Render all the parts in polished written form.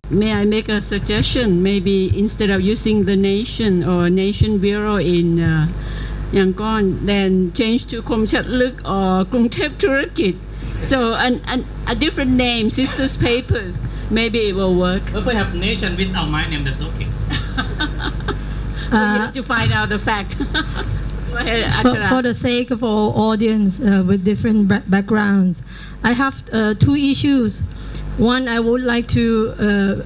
May I make a suggestion? Maybe instead of using the Nation or Nation Bureau in Yangon, then change to Kom Chatluk or Krungthep Thurakit. So a different name, Sisters Papers. Maybe it will work. Perhaps nation without my name, that's okay. We have to find out the fact. Go ahead, for the sake of our audience with different backgrounds, I have two issues. One, I would like to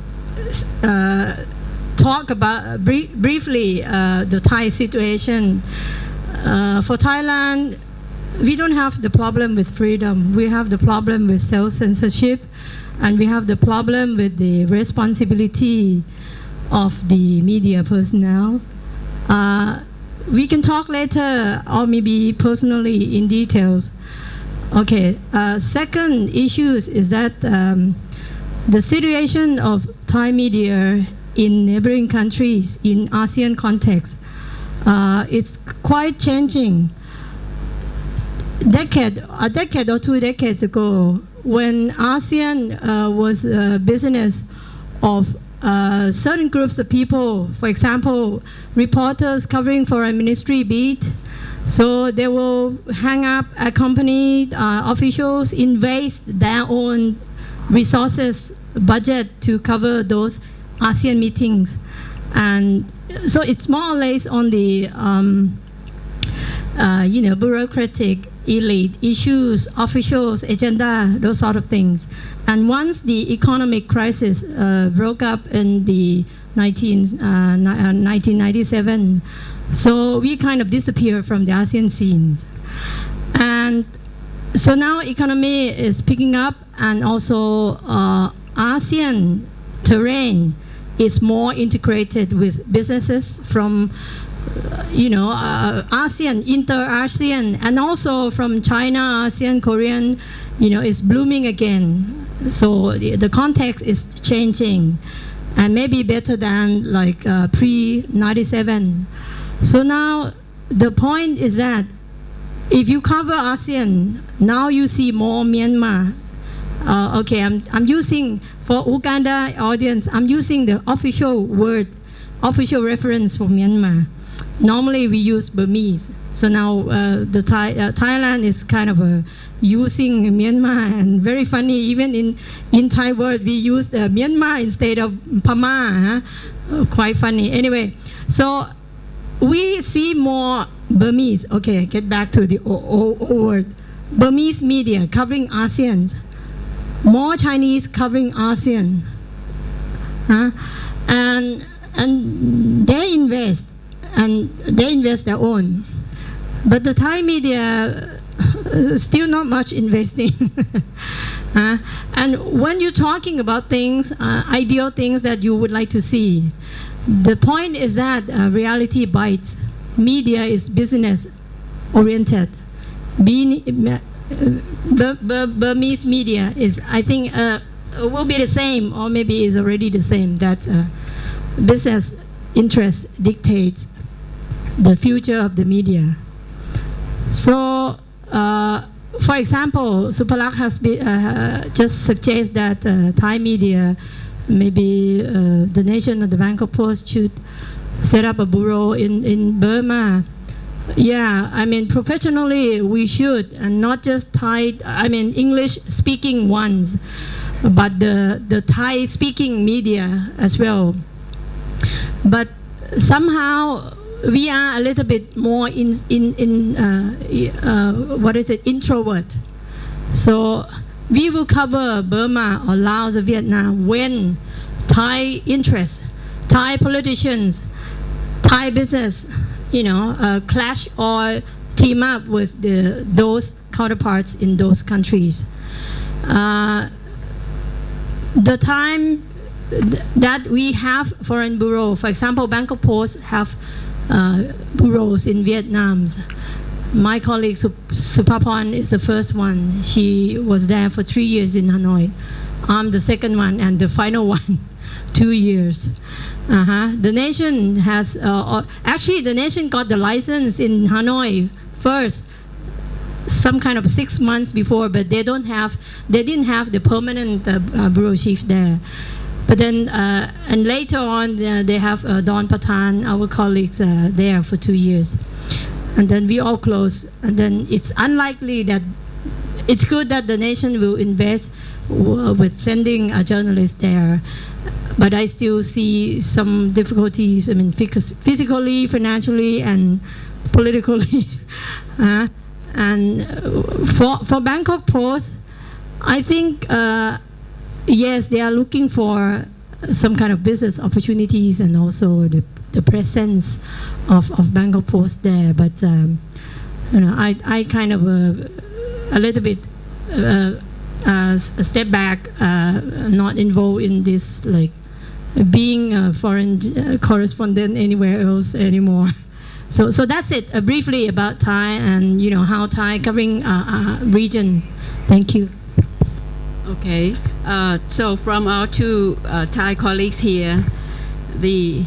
talk about briefly the Thai situation. For Thailand, we don't have the problem with freedom. We have the problem with self-censorship, and we have the problem with the responsibility of the media personnel. We can talk later or maybe personally in details. Okay, second issue is that the situation of Thai media in neighboring countries in ASEAN context is quite changing. A decade or 2 decades ago, when ASEAN was a business of certain groups of people, for example, reporters covering foreign ministry beat, so they will hang up a company, officials invest their own resources, budget to cover those ASEAN meetings. And so it's more or less on the bureaucratic elite issues, officials, agenda, those sort of things. And once the economic crisis broke up in the 1997, so we kind of disappeared from the ASEAN scenes. And so now economy is picking up, and also ASEAN terrain is more integrated with businesses from ASEAN, inter-ASEAN, and also from China, ASEAN, Korean, is blooming again. So the context is changing, and maybe better than like pre-97. So now the point is that if you cover ASEAN, now you see more Myanmar. Okay, I'm using, for Uganda audience, I'm using the official word, official reference for Myanmar. Normally we use Burmese. So now the Thailand is kind of using Myanmar, and very funny, even in Thai word we use the Myanmar instead of Pama. Quite funny. Anyway, so we see more Burmese. Okay, get back to the old word. Burmese media covering ASEAN. More Chinese covering ASEAN. And they invest. And they invest their own. But the Thai media still not much investing. And when you're talking about things, ideal things that you would like to see, the point is that reality bites. Media is business oriented. Burmese media is, I think, will be the same, or maybe is already the same, that business interest dictates the future of the media. So, for example, Supalak has just suggested that Thai media, maybe the Nation or the Bangkok Post should set up a bureau in Burma. Yeah, I mean, professionally we should, and not just Thai, I mean, English-speaking ones, but the Thai-speaking media as well. But somehow we are a little bit more introvert. So we will cover Burma or Laos or Vietnam when Thai interests, Thai politicians, Thai business, clash or team up with those counterparts in those countries. The time that we have foreign bureau, for example, Bangkok Post have bureaus in Vietnam. My colleague Supaporn is the first one. She was there for 3 years in Hanoi. I'm the second one, and the final one, 2 years. The nation has, actually the nation got the license in Hanoi first, some kind of 6 months before, but they didn't have the permanent bureau chief there. But then, and later on, they have Don Patan, our colleagues, there for 2 years. And then we all close. And then it's unlikely that, it's good that the nation will invest with sending a journalist there. But I still see some difficulties, I mean, physically, financially, and politically. And for Bangkok Post, I think, yes, they are looking for some kind of business opportunities and also the presence of Bangkok Post there. But I kind of a little bit step back, not involved in this, like being a foreign correspondent anywhere else anymore. So that's it, briefly about Thai and how Thai covering region. Thank you. Okay, so from our two Thai colleagues here, the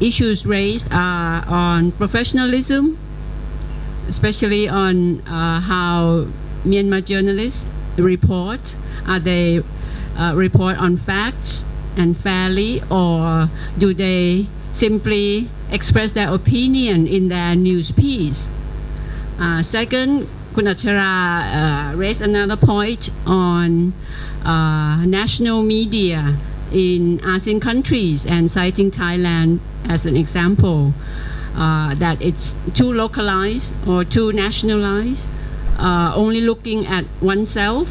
issues raised are on professionalism, especially on how Myanmar journalists report. Are they report on facts and fairly, or do they simply express their opinion in their news piece? Second, Kun Achara raised another point on national media in ASEAN countries and citing Thailand as an example, that it's too localized or too nationalized, only looking at oneself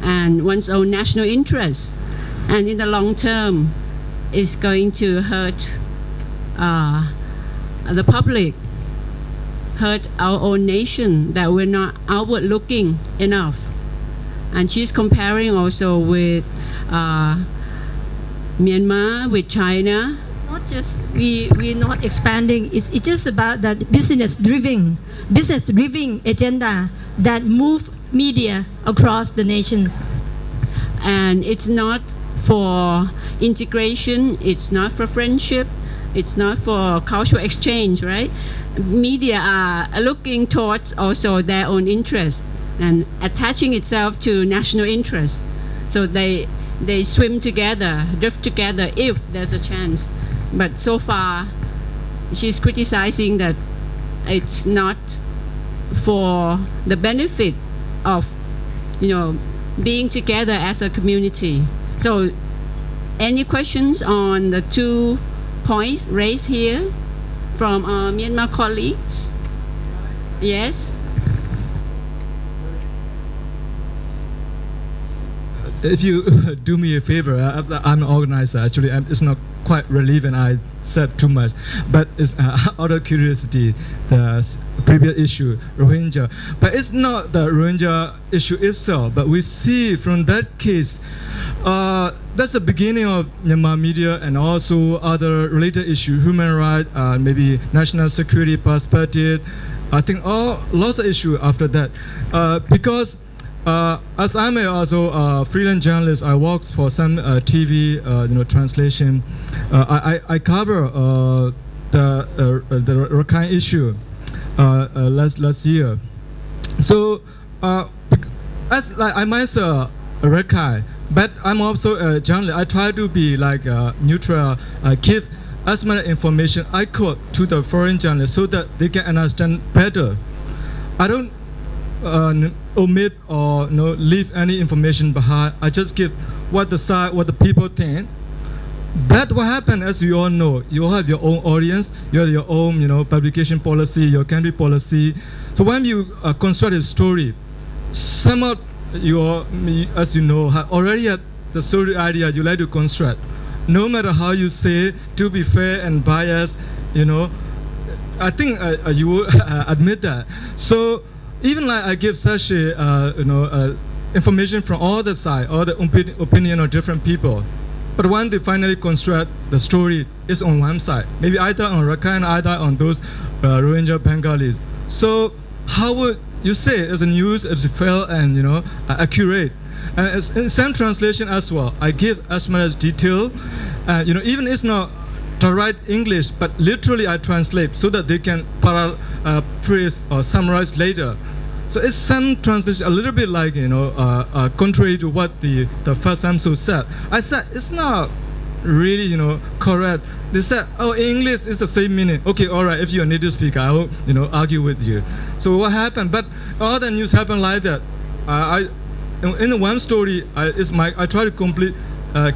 and one's own national interests, and in the long term is going to hurt the public, hurt our own nation, that we're not outward looking enough. And she's comparing also with Myanmar, with China. Not just we're not expanding. It's just about that business driven agenda that move media across the nations. And it's not for integration. It's not for friendship. It's not for cultural exchange, right? Media are looking towards also their own interest and attaching itself to national interest. So they swim together, drift together if there's a chance. But so far, she's criticizing that it's not for the benefit of, being together as a community. So, any questions on the 2 points raised here from our Myanmar colleagues? Yes? If you do me a favor, I'm an organizer actually, and it's not quite relevant, I said too much, but it's out of curiosity, the previous issue, Rohingya. But it's not the Rohingya issue itself, but we see from that case, that's the beginning of Myanmar media and also other related issues, human rights, maybe national security perspective. I think lots of issues after that, because as I'm also a freelance journalist, I work for some TV, translation. I cover the Rakhine issue last year. So as like I myself a Rakhine, but I'm also a journalist. I try to be like neutral, give as much information I could to the foreign journalists so that they can understand better. I don't omit or leave any information behind. I just give what the people think. That what happened, as you all know. You have your own audience, you have your own publication policy, your country policy. So when you construct a story, some of you, as you know, already had the story idea you like to construct. No matter how you say, to be fair and biased, I think you will admit that. So even like I give such information from all the sides, all the opinion of different people. But when they finally construct the story, it's on one side. Maybe either on Rakhine, either on those Rohingya Bengalis. So how would you say as a news, it's fair and accurate? And in some translation as well, I give as much detail. Even it's not direct English, but literally I translate so that they can paraphrase or summarize later. So it's some translation a little bit like, contrary to what the first Samso said. I said it's not really, correct. They said, oh, in English it's the same meaning. Okay, all right, if you're a native speaker, I will, argue with you. So what happened? But all the news happened like that. In one story, I try to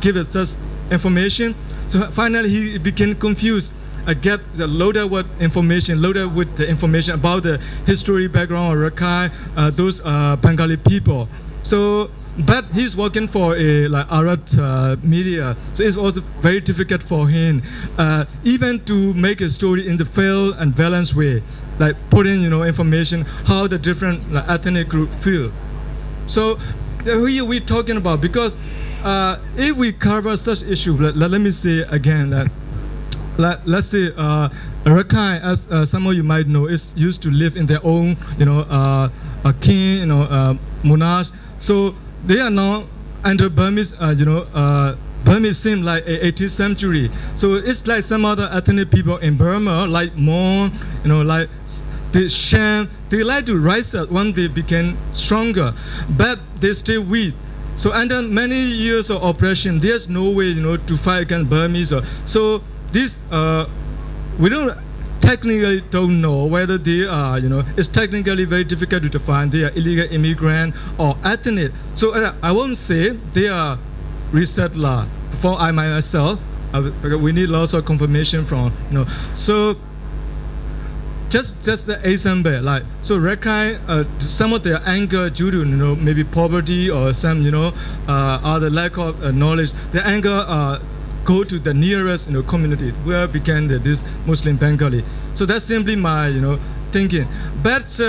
give it just information. So finally he became confused. I get loaded with information about the history background of Rakhine, those Bengali people. So, but he's working for a Arab media, so it's also very difficult for him, even to make a story in the fair and balanced way, like putting information how the different ethnic group feel. So here we're talking about, because if we cover such issue, let me say again that. Let's say Rakhine, as some of you might know, is used to live in their own, a king, monarch. So they are now under Burmese, Burmese seem like 18th century. So it's like some other ethnic people in Burma, like Mon, like the Shan. They like to rise up when they became stronger, but they stay weak. So under many years of oppression, there's no way, to fight against Burmese. So this, we technically don't know whether they are, it's technically very difficult to define they are illegal immigrant or ethnic. So I won't say they are resettler. For I myself, we need lots of confirmation from, So just the example, like, so Rakhine, some of their anger due to, maybe poverty or some, other lack of knowledge, their anger go to the nearest community where began this Muslim Bengali. So that's simply my thinking. But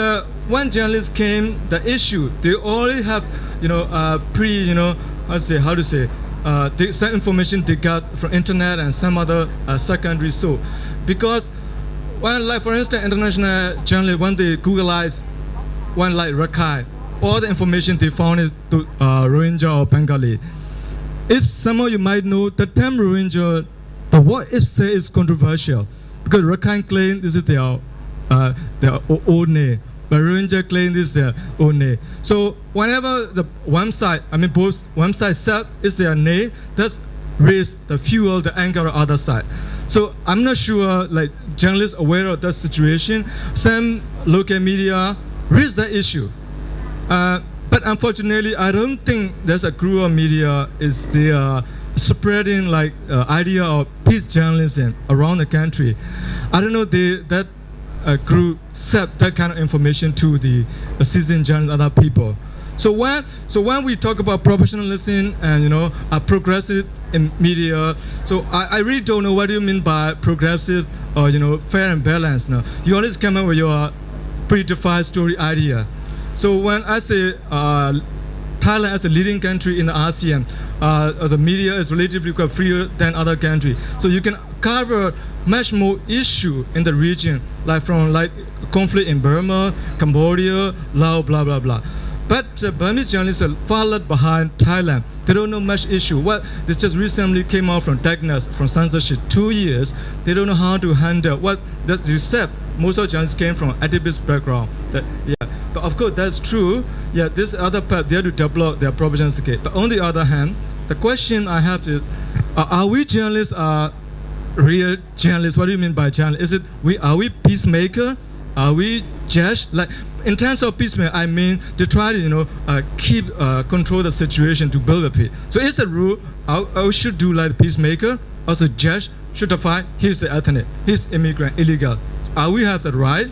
when journalists came, the issue they already have some information they got from internet and some other secondary source. Because when, like for instance, international journalists, when they Googleize one like Rakhine, all the information they found is to Rohingya or Bengali. If some of you might know, the term Rohingya, the what if say is controversial, because Rakhine claim this is their own name, but Rohingya claim this is their own name. So whenever the one side, both one side said is their name, that's raise the fuel, the anger of the other side. So I'm not sure, like journalists aware of that situation. Some local media raise that issue. But unfortunately, I don't think there's a group of media they are spreading like idea of peace journalism around the country. I don't know that group said that kind of information to the citizen journalists, other people. So when we talk about professionalism and progressive in media, so I really don't know what you mean by progressive or fair and balanced. No, you always come up with your predefined story idea. So when I say Thailand as a leading country in the ASEAN, the media is relatively quite freer than other countries. So you can cover much more issue in the region, like from conflict in Burma, Cambodia, Laos, blah blah blah. But the Burmese journalists are far left behind Thailand. They don't know much issue. This just recently came out from darkness, from censorship, 2 years. They don't know how to handle what that you said. Most of the journalists came from activist background. But of course, that's true. Yeah, this other part, they have to develop their professional case. But on the other hand, the question I have is, are we journalists, real journalists? What do you mean by journalists? Are we peacemaker? Are we judge? Like, in terms of peacemaker, I mean, they try to, keep, control the situation to build a peace. So it's a rule, I should do like the peacemaker, also judge, should define, he's the ethnic, he's immigrant, illegal. We have the right?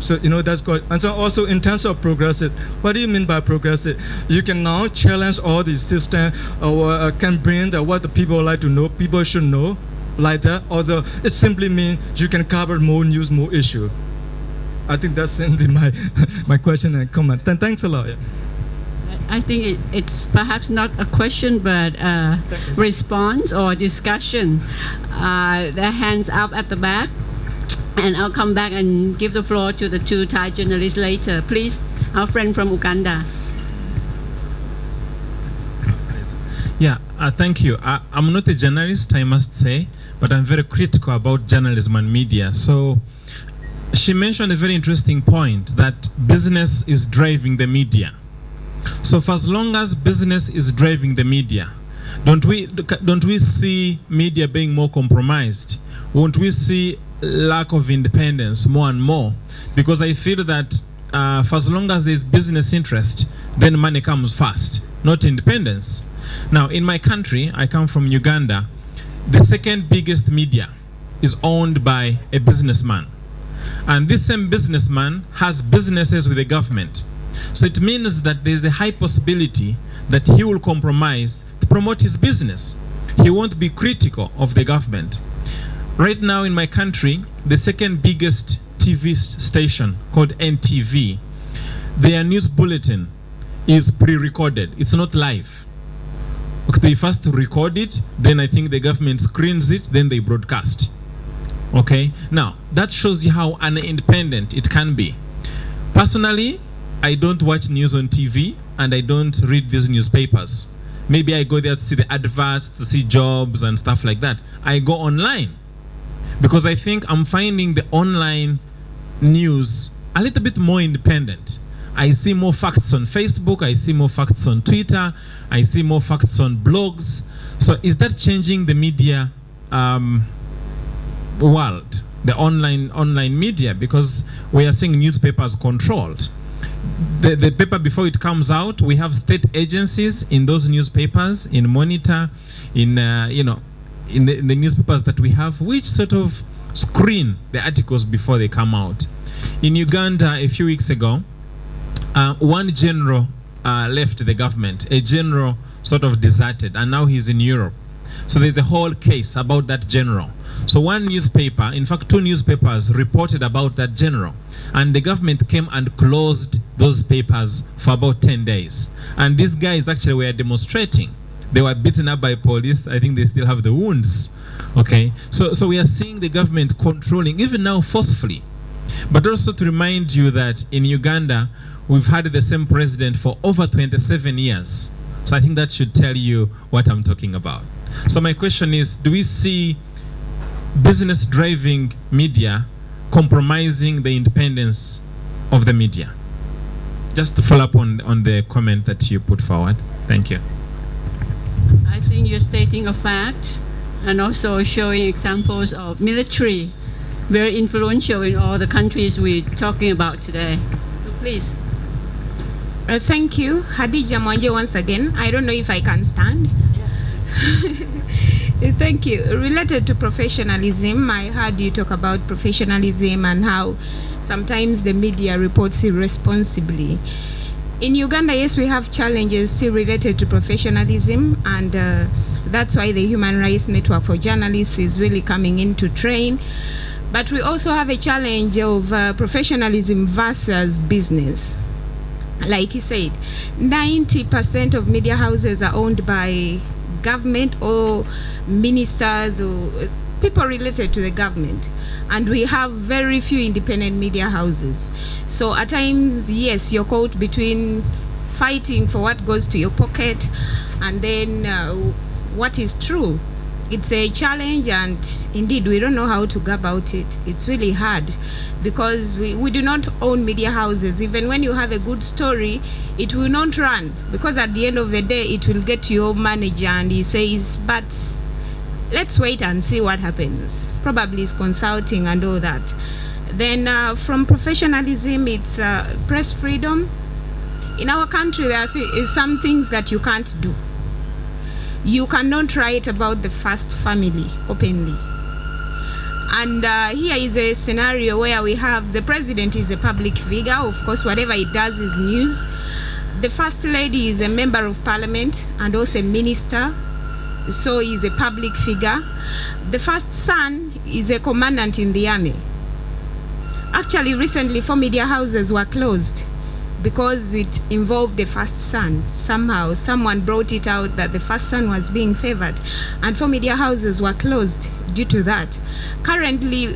So, that's good. And so also in terms of progressive, what do you mean by progressive? You can now challenge all the system or can bring what the people like to know, people should know, like that. Although it simply means you can cover more news, more issue. I think that's simply my question and comment. Thanks a lot. Yeah. I think it's perhaps not a question, but a response or discussion. The hands up at the back. And I'll come back and give the floor to the two Thai journalists later. Please, our friend from Uganda. Yeah, thank you. I'm not a journalist, I must say, but I'm very critical about journalism and media. So she mentioned a very interesting point that business is driving the media. So for as long as business is driving the media, don't we see media being more compromised? Won't we see lack of independence more and more? Because I feel that for as long as there's business interest, then money comes first, not independence. Now, in my country, I come from Uganda, the second biggest media is owned by a businessman. And this same businessman has businesses with the government. So it means that there's a high possibility that he will compromise to promote his business. He won't be critical of the government. Right now in my country, the second biggest TV station called NTV, their news bulletin is pre-recorded. It's not live. Okay, they first record it, then I think the government screens it, then they broadcast. Okay, now that shows you how independent it can be. Personally, I don't watch news on TV and I don't read these newspapers. Maybe I go there to see the adverts, to see jobs and stuff like that. I go online because I think I'm finding the online news a little bit more independent. I see more facts on Facebook, I see more facts on Twitter, I see more facts on blogs. So is that changing the media world, the online media? Because we are seeing newspapers controlled. The paper, before it comes out, we have state agencies in those newspapers, in Monitor, in the newspapers that we have, which sort of screen the articles before they come out. In Uganda, a few weeks ago, one general left the government. A general sort of deserted, and now he's in Europe. So there's a whole case about that general. So one newspaper, in fact 2 newspapers, reported about that general, and the government came and closed those papers for about 10 days. And these guys actually were demonstrating. They were beaten up by police. I think they still have the wounds. Okay, so we are seeing the government controlling, even now forcefully. But also to remind you that in Uganda, we've had the same president for over 27 years. So I think that should tell you what I'm talking about. So my question is, do we see business driving media compromising the independence of the media? Just to follow up on the comment that you put forward. Thank you. I think you're stating a fact and also showing examples of military, very influential in all the countries we're talking about today. So please. Thank you. Hadija Mwanje once again. I don't know if I can stand. Thank you. Related to professionalism, I heard you talk about professionalism and how sometimes the media reports irresponsibly. In Uganda, yes, we have challenges still related to professionalism, and that's why the Human Rights Network for Journalists is really coming in to train. But we also have a challenge of professionalism versus business. Like he said, 90% of media houses are owned by government or ministers or people related to the government, and we have very few independent media houses. So at times, yes, you're caught between fighting for what goes to your pocket and then what is true. It's a challenge, and indeed we don't know how to go about it. It's really hard because we do not own media houses. Even when you have a good story, it will not run, because at the end of the day it will get to your manager and he says, but let's wait and see what happens. Probably it's consulting and all that. Then from professionalism, it's press freedom. In our country, there is some things that you can't do. You cannot write about the first family openly. And here is a scenario where we have the president is a public figure. Of course, whatever he does is news. The first lady is a member of parliament and also a minister, so he's a public figure. The first son is a commandant in the army. Actually, recently 4 media houses were closed because it involved the first son. Somehow, someone brought it out that the first son was being favored, and 4 media houses were closed due to that. Currently,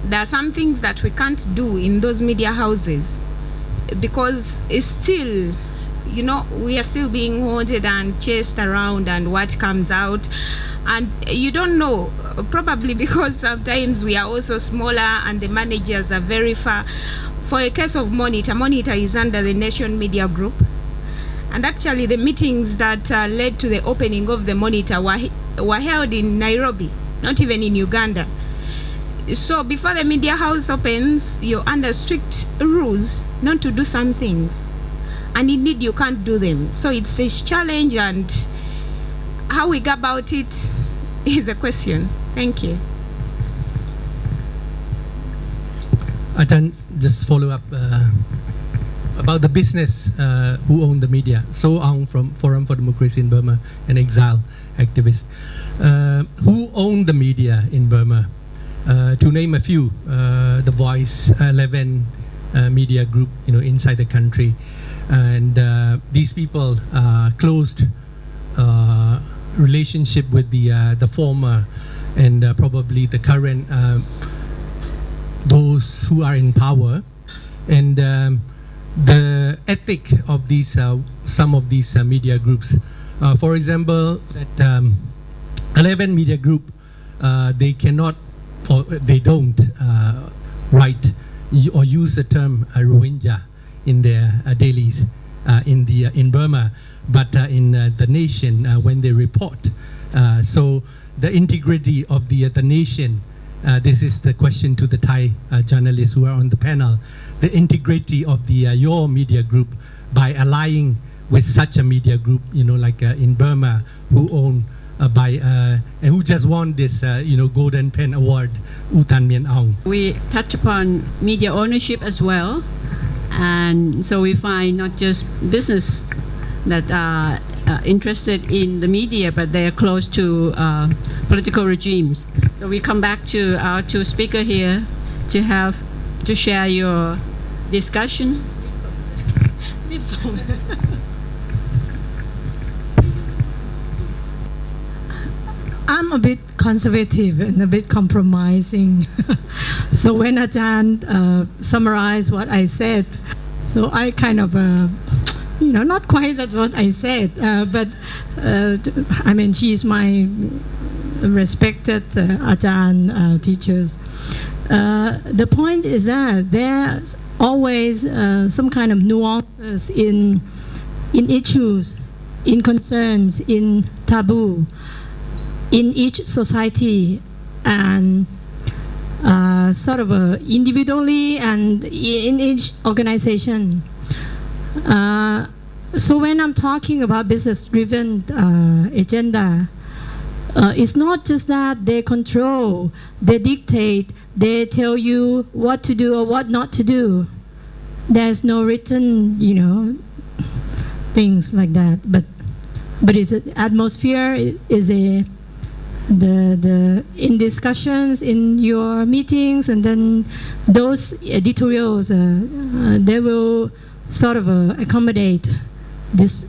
there are some things that we can't do in those media houses because it's still we are still being haunted and chased around, and what comes out, and you don't know, probably because sometimes we are also smaller and the managers are very far. For a case of Monitor is under the Nation Media Group, and actually the meetings that led to the opening of the Monitor were held in Nairobi, not even in Uganda. So before the media house opens, you're under strict rules not to do some things, and indeed you can't do them. So it's a challenge, and how we go about it is a question. Thank you. I can just follow up about the business who own the media. So Aung from Forum for Democracy in Burma, an exile activist. Who own the media in Burma? To name a few, the Voice, 11 media group, inside the country, and these people closed relationship with the former and probably the current those who are in power, and the ethic of these some of these media groups. For example, that 11 media group, they cannot or they don't write or use the term Rohingya in their dailies in Burma, but in the nation when they report. So the integrity of the nation. This is the question to the Thai journalists who are on the panel. The integrity of your media group by allying with such a media group, like in Burma, who own and who just won this, Golden Pen Award, U Tan Mien Aung. We touch upon media ownership as well, and so we find not just business that are interested in the media, but they are close to political regimes. So we come back to our two speakers here to share your discussion. I'm a bit conservative and a bit compromising. So when Ajahn summarized what I said, so I kind of, not quite that's what I said, but she's my respected Ajahn teachers. The point is that there's always some kind of nuances in issues, in concerns, in taboo, in each society, and sort of individually and in each organization. So when I'm talking about business-driven agenda, it's not just that they control, they dictate, they tell you what to do or what not to do. There's no written, things like that. But it's an atmosphere is the in discussions in your meetings, and then those editorials they will sort of accommodate this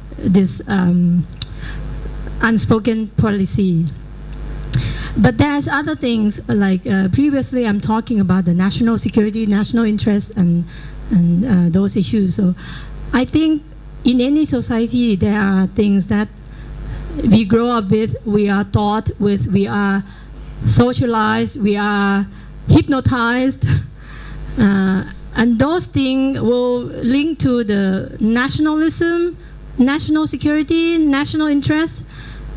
unspoken policy. But there's other things like previously I'm talking about the national security, national interest, and those issues. So I think in any society there are things that we grow up with, we are taught with, we are socialized, we are hypnotized, and those things will link to the nationalism, national security, national interest.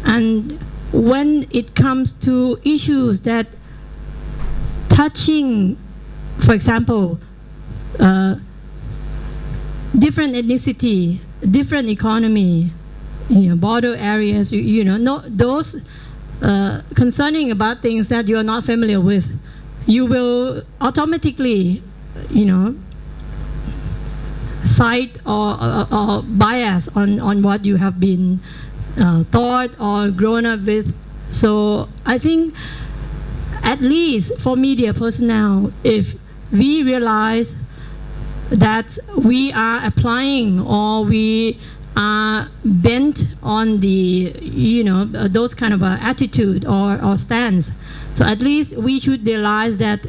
And when it comes to issues that touching, for example, different ethnicity, different economy, border areas, those concerning about things that you are not familiar with, you will automatically, cite or bias on what you have been taught or grown up with. So I think, at least for media personnel, if we realize that we are applying or we are bent on the, those kind of attitude or stance, so at least we should realize that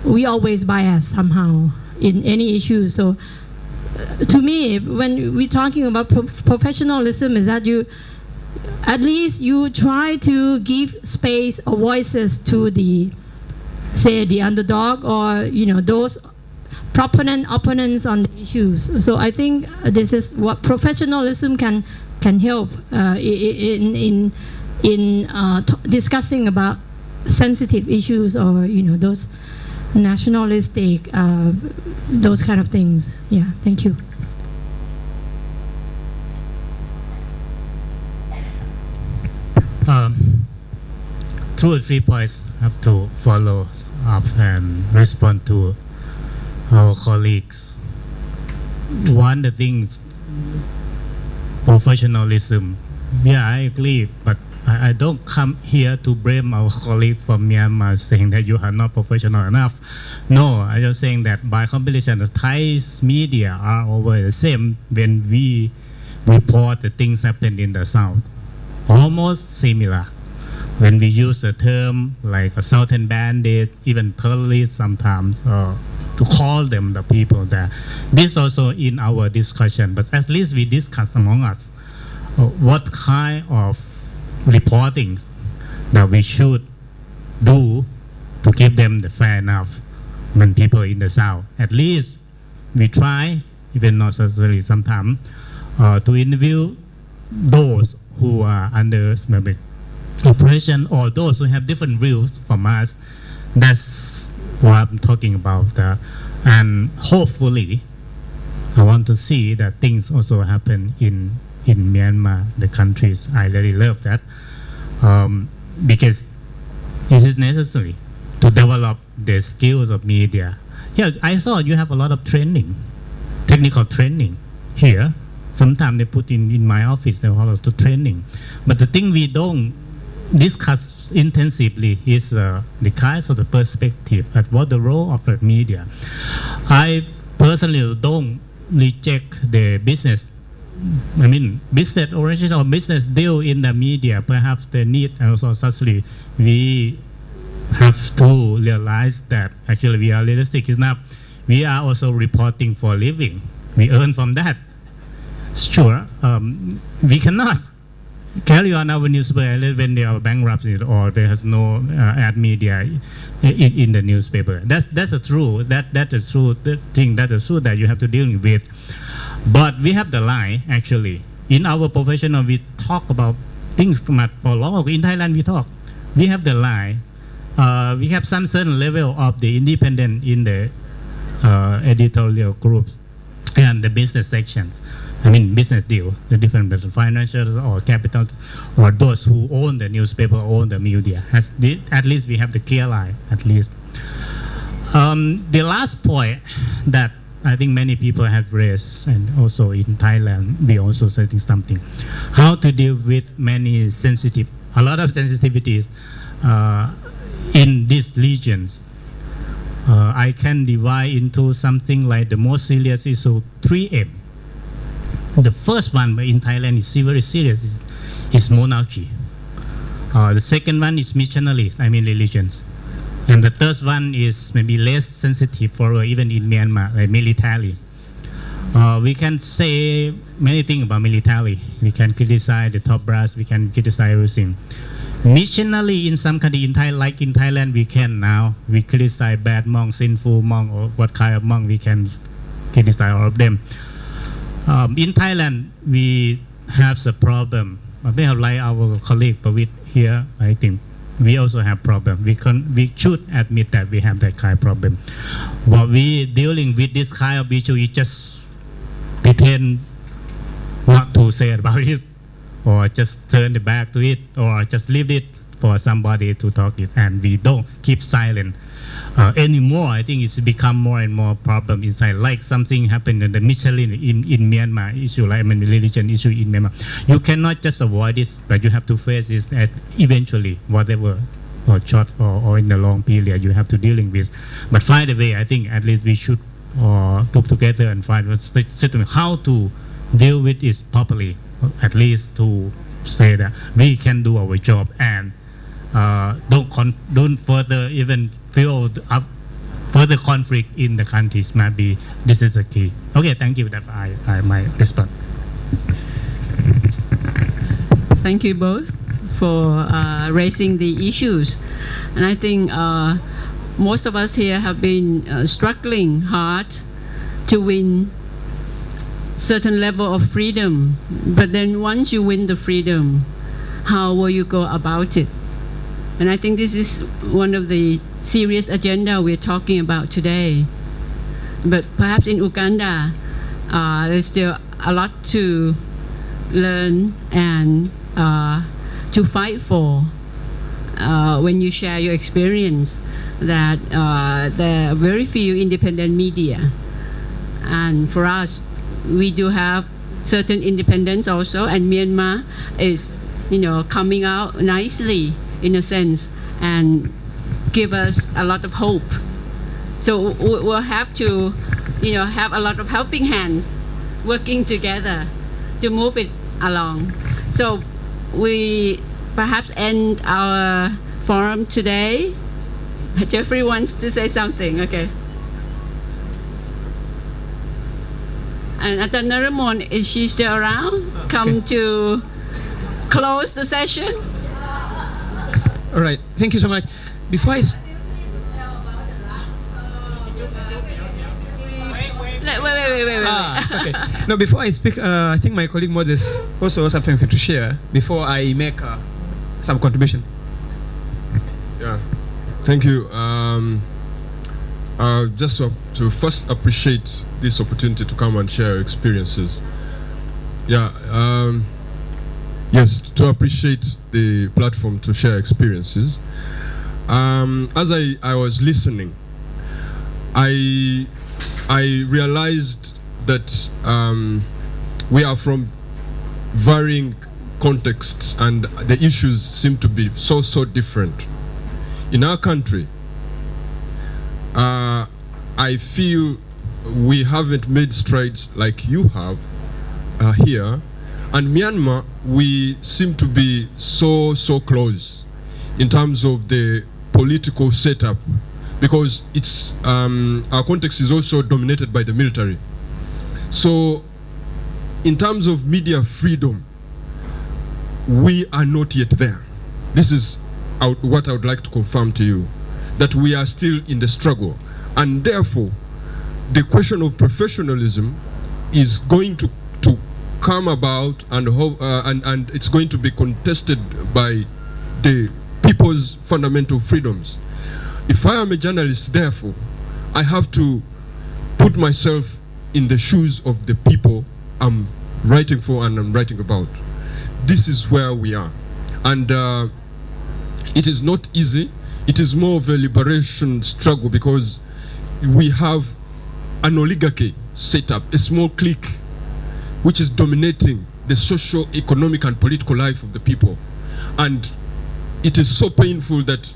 we always bias somehow in any issue. So to me, when we're talking about professionalism, is that you, at least you try to give space or voices to the, say, the underdog, or those opponents on the issues. So I think this is what professionalism can help in discussing about sensitive issues, or those nationalistic, those kind of things. Yeah, thank you. Two or three points I have to follow up and respond to our colleagues. One, the things, professionalism. Yeah, I agree, but I don't come here to blame our colleague from Myanmar saying that you are not professional enough. No, I'm just saying that by comparison, the Thai media are over the same when we report the things happen in the South. Almost similar. When we use the term like a Southern bandit, even terrorists sometimes, to call them the people there. This also in our discussion, but at least we discuss among us what kind of reporting that we should do to give them the fair enough when people in the South. At least we try, even not necessarily sometimes, to interview those who are under maybe oppression, or those who have different views from us. That's what I'm talking about. And hopefully, I want to see that things also happen in Myanmar, the countries. I really love that, because it is necessary to develop the skills of media. Yeah, I saw you have a lot of training, technical training here. Sometimes they put in my office, there are a lot of training. But the thing we don't discuss intensively is the kinds of the perspective at what the role of the media. I personally don't reject the business. I mean, business origin or business deal in the media. Perhaps the need, and also socially, we have to realize that actually we are realistic enough. We are also reporting for a living. We earn from that. Sure, we cannot carry on our newspaper when they are bankruptcy or there is no ad media in the newspaper. That's a true. That's a true thing. That is true that you have to deal with. But we have the line actually in our professional. We talk about things for long. In Thailand, we talk. We have the line. We have some certain level of the independent in the editorial groups and the business sections. I mean, business deal, the different financial or capital, or those who own the newspaper, own the media. At least we have the clear line, at least. The last point that I think many people have raised, and also in Thailand, we also saying something, how to deal with a lot of sensitivities in these regions. I can divide into something like the most serious issue, 3M. The first one in Thailand is very serious, is monarchy. The second one is missionaries, I mean religions. And the third one is maybe less sensitive for even in Myanmar, like military. We can say many things about military. We can criticize the top brass, we can criticize everything. Missionary in some country, like in Thailand, we can now. We criticize bad monk, sinful monk, or what kind of monk, we can criticize all of them. In Thailand, we have the problem. We have like our colleague Pawit here, I think we also have problem. We should admit that we have that kind of problem. What we dealing with this kind of issue is just pretend not to say about it, or just turn the back to it, or just leave it for somebody to talk it, and we don't keep silent anymore. I think it's become more and more problem inside. Like something happened in the Michelin in Myanmar issue, like religion issue in Myanmar. You cannot just avoid this, but you have to face this at eventually, whatever, or short or in the long period you have to dealing with. But find a way. I think at least we should come together and find how to deal with this properly. At least to say that we can do our job and don't further even further conflict in the countries. Maybe this is the key. Okay, thank you. That I might respond. Thank you both for raising the issues. And I think most of us here have been struggling hard to win certain level of freedom. But then once you win the freedom, how will you go about it? And I think this is one of the serious agenda we're talking about today. But perhaps in Uganda, there's still a lot to learn and to fight for when you share your experience that there are very few independent media. And for us, we do have certain independence also, and Myanmar is, coming out nicely in a sense and give us a lot of hope. So we'll have to, have a lot of helping hands working together to move it along. So we perhaps end our forum today. Jeffrey wants to say something. Okay. And Ajahn Naramon, is she still around? Come to close the session. All right. Thank you so much. Before I Wait. it's okay. No, before I speak, I think my colleague Moses also has something to share before I make some contribution. Yeah, thank you. Just to first appreciate this opportunity to come and share experiences. Yeah, yes, to appreciate the platform to share experiences. As I was listening, I realized that we are from varying contexts and the issues seem to be so different. In our country, I feel we haven't made strides like you have here. And Myanmar, we seem to be so close in terms of the political setup, because it's our context is also dominated by the military. So in terms of media freedom, we are not yet there. This is what I would like to confirm to you, that we are still in the struggle, and therefore the question of professionalism is going to come about, and it's going to be contested by the people's fundamental freedoms. If I am a journalist, therefore, I have to put myself in the shoes of the people I'm writing for and I'm writing about. This is where we are. And it is not easy. It is more of a liberation struggle, because we have an oligarchy set up, a small clique, which is dominating the social, economic, and political life of the people. And it is so painful that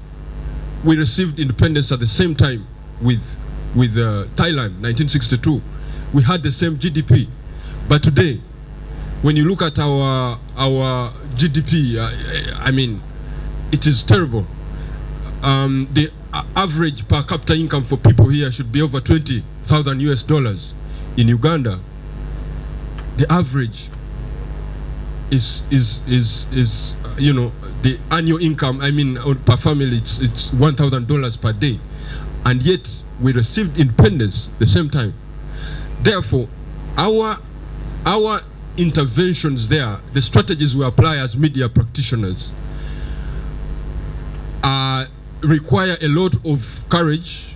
we received independence at the same time with Thailand, 1962. We had the same GDP. But today, when you look at our GDP, I mean, it is terrible. The average per capita income for people here should be over $20,000 US. In Uganda, the average is the annual income, I mean, per family, it's $1,000 per day, and yet we received independence the same time. Therefore, our interventions there, the strategies we apply as media practitioners, require a lot of courage.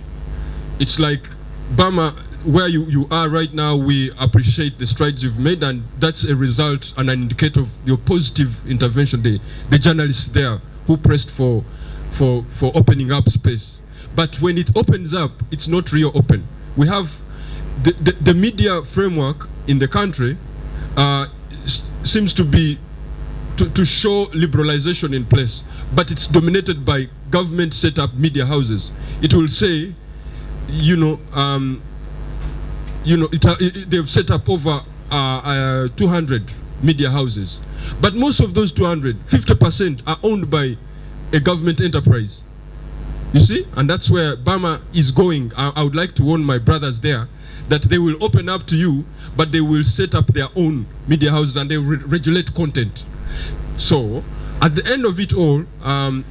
It's like Burma, where you are right now, we appreciate the strides you've made, and that's a result and an indicator of your positive intervention. The journalists there who pressed for opening up space. But when it opens up, it's not real open. We have the media framework in the country seems to be to show liberalization in place, but it's dominated by government set up media houses. It will say, they've set up over 200 media houses, but most of those 200, 50% are owned by a government enterprise. You see? And that's where Burma is going. I would like to warn my brothers there that they will open up to you, but they will set up their own media houses and they will regulate content. So, at the end of it all,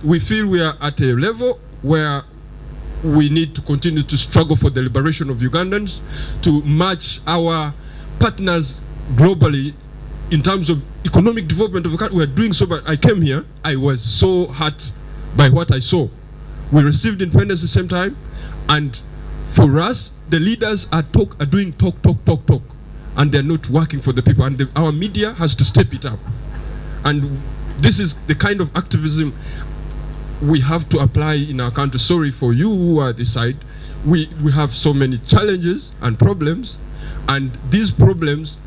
we feel we are at a level where we need to continue to struggle for the liberation of Ugandans, to match our partners globally in terms of economic development of the country. We are doing so, but I came here, I was so hurt by what I saw. We received independence at the same time, and for us, the leaders are doing talk, and they're not working for the people, and our media has to step it up. And this is the kind of activism we have to apply in our country. Sorry for you who are this side. We have so many challenges and problems, and these problems,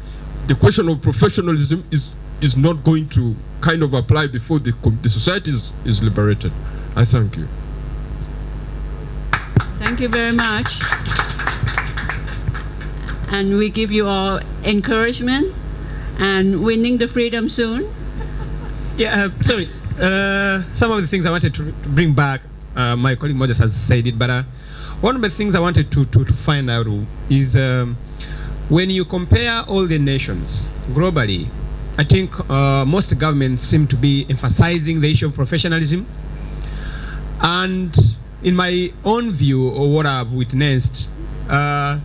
the question of professionalism is not going to kind of apply before the society is liberated. I thank you. Thank you very much. And we give you all encouragement and winning the freedom soon. Yeah, sorry. Some of the things I wanted to bring back, my colleague Moses has said it, but one of the things I wanted to find out is when you compare all the nations globally, I think most governments seem to be emphasizing the issue of professionalism. And in my own view, or what I've witnessed,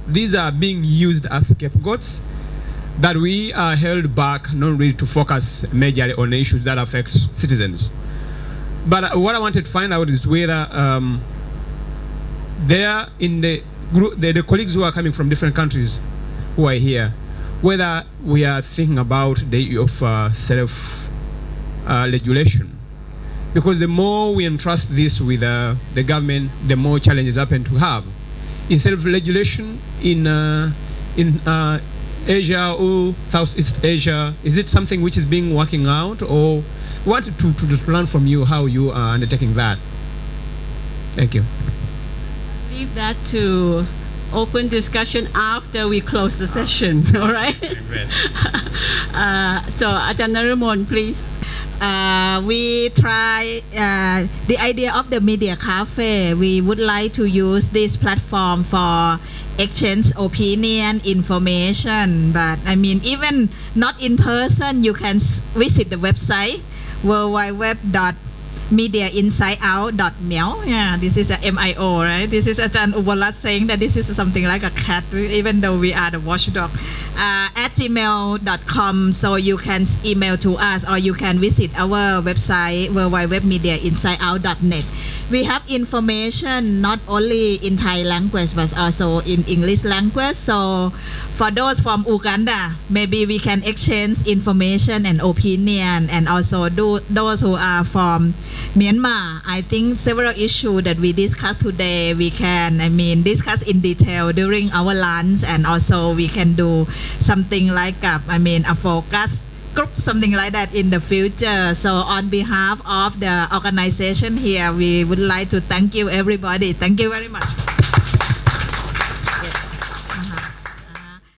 these are being used as scapegoats, that we are held back not really to focus majorly on issues that affect citizens. But what I wanted to find out is whether there in the group, the colleagues who are coming from different countries who are here, whether we are thinking about the issue of self-regulation. Because the more we entrust this with the government, the more challenges happen to have. In self-regulation in Asia or Southeast Asia, is it something which is being working out, or wanted to learn from you how you are undertaking that? Thank you. Leave that to open discussion after we close the session, all right? So Ajahn Narumon, please. We try the idea of the media cafe. We would like to use this platform for exchange opinion, information, but I mean, even not in person, you can visit the website www.mediainsideout.myo. Yeah, this is a MIO, right? This is Ajahn Ubalat saying that this is something like a cat, even though we are the watchdog. At gmail.com, so you can email to us, or you can visit our website www.mediainsideout.net. We have information not only in Thai language but also in English language. So for those from Uganda, maybe we can exchange information and opinion, and also those who are from Myanmar. I think several issues that we discussed today, we can, discuss in detail during our lunch, and also we can do something like a focus group, something like that in the future. So on behalf of the organization here, we would like to thank you everybody. Thank you very much.